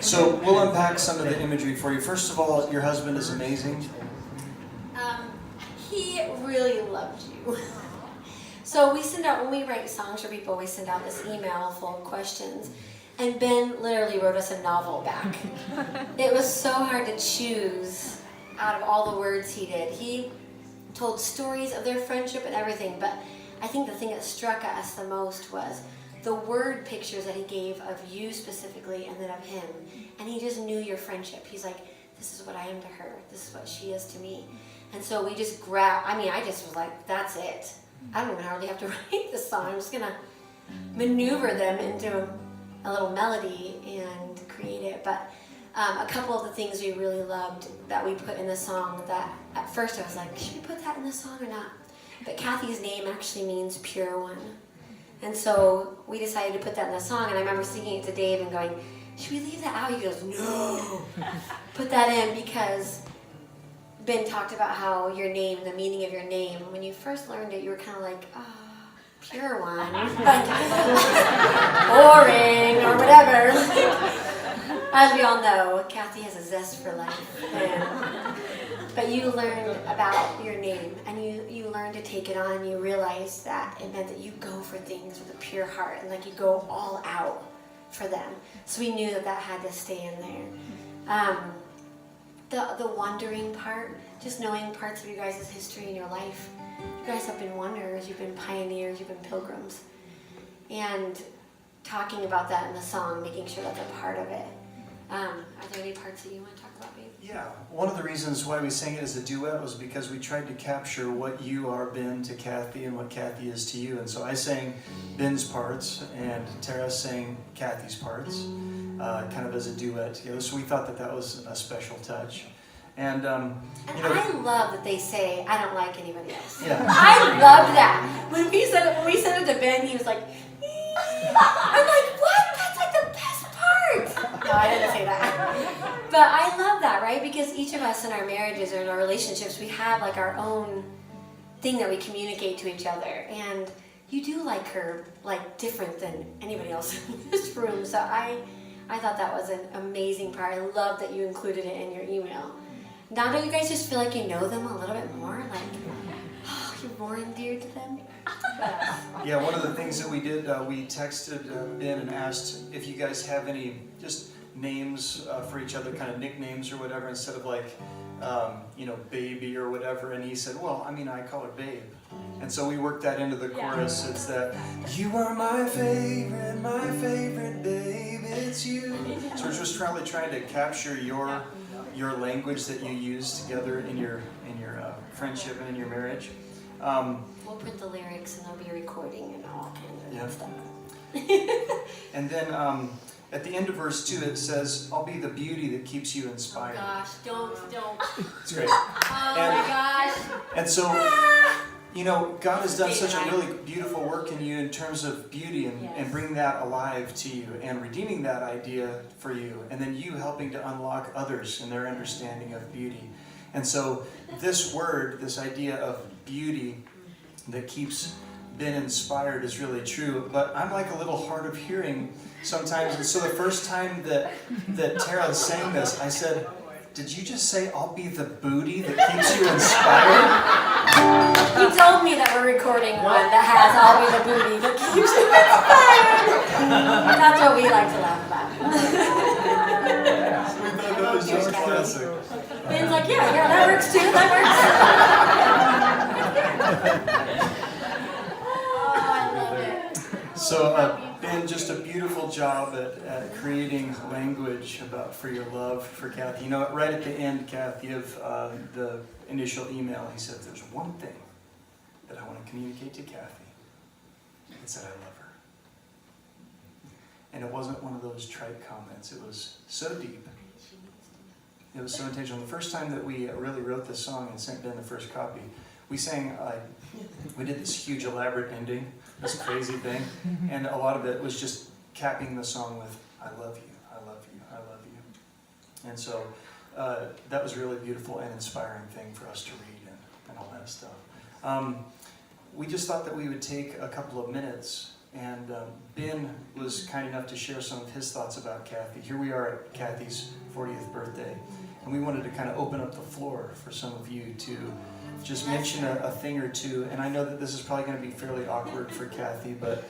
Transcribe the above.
So we'll unpack some of the imagery for you. First of all, your husband is amazing. He really loved you. So we send out, when we write songs for people, we send out this email full of questions. And Ben literally wrote us a novel back. It was so hard to choose out of all the words he did. He told stories of their friendship and everything, but I think the thing that struck us the most was the word pictures that he gave of you specifically and then of him. And he just knew your friendship. He's like, this is what I am to her. This is what she is to me. And so we just I just was like, that's it. I don't even hardly have to write this song. I'm just going to maneuver them into a little melody and create it. But a couple of the things we really loved that we put in the song that at first I was like, should we put that in the song or not? But Kathy's name actually means pure one. And so we decided to put that in the song, and I remember singing it to Dave and going, should we leave that out? He goes, no. Put that in because Ben talked about how your name, the meaning of your name, when you first learned it, you were kind of like, pure one. Like, boring or whatever. As we all know, Kathy has a zest for life. But you learned about your name, and you learned to take it on, and you realized that it meant that you go for things with a pure heart, and like you go all out for them. So we knew that that had to stay in there. The wondering part, just knowing parts of you guys' history in your life. You guys have been wanderers, you've been pioneers, you've been pilgrims. And talking about that in the song, making sure that's a part of it. Are there any parts that you want to talk about, babe? Yeah, one of the reasons why we sang it as a duet was because we tried to capture what you are, Ben, to Kathy and what Kathy is to you. And so I sang Ben's parts and Tara sang Kathy's parts, kind of as a duet together. So we thought that that was a special touch. And I love that they say, I don't like anybody else. Yeah. I love that. When we said it to Ben, he was like, I'm like, what? That's like the best part. No, I didn't say that. But I love that, right? Because each of us in our marriages or in our relationships, we have like our own thing that we communicate to each other. And you do like her like different than anybody else in this room. So I thought that was an amazing part. I love that you included it in your email. Now don't you guys just feel like you know them a little bit more? Like, oh, you're more endeared to them? yeah, one of the things that we did, we texted Ben and asked if you guys have any just names for each other, kind of nicknames or whatever, instead of like, baby or whatever. And he said, well, I call her Babe. And so we worked that into the chorus. It's that, you are my favorite babe, it's you. So we're just trying to capture your language that you use together in your friendship and in your marriage. We'll print the lyrics and there'll be a recording and all kinds of stuff. And then at the end of verse 2 it says, I'll be the beauty that keeps you inspired. Oh gosh, don't. It's great. Oh my gosh. And so, God has done such a really beautiful work in you in terms of beauty and bringing that alive to you and redeeming that idea for you. And then you helping to unlock others in their understanding of beauty. And so this word, this idea of beauty that keeps Ben inspired is really true. But I'm like a little hard of hearing sometimes. And so the first time that Tara sang this, I said, did you just say, I'll be the booty that keeps you inspired? He told me that we're recording one that has I'll be the booty that keeps you inspired. That's what we like to laugh about. We thought that was just classic. Ben's like, yeah, that works too, that works. Oh, I love it. So, Ben, just a beautiful job at creating language for your love for Kathy. Right at the end, Kathy, of the initial email, he said, there's one thing that I want to communicate to Kathy. It's that I love her. And it wasn't one of those trite comments. It was so deep. It was so intentional. The first time that we really wrote this song and sent Ben the first copy, we did this huge elaborate ending, this crazy thing, and a lot of it was just capping the song with, I love you, I love you, I love you. And so that was a really beautiful and inspiring thing for us to read and all that stuff. We just thought that we would take a couple of minutes And Ben was kind enough to share some of his thoughts about Kathy. Here we are at Kathy's 40th birthday, and we wanted to kind of open up the floor for some of you to just mention a thing or two. And I know that this is probably going to be fairly awkward for Kathy, but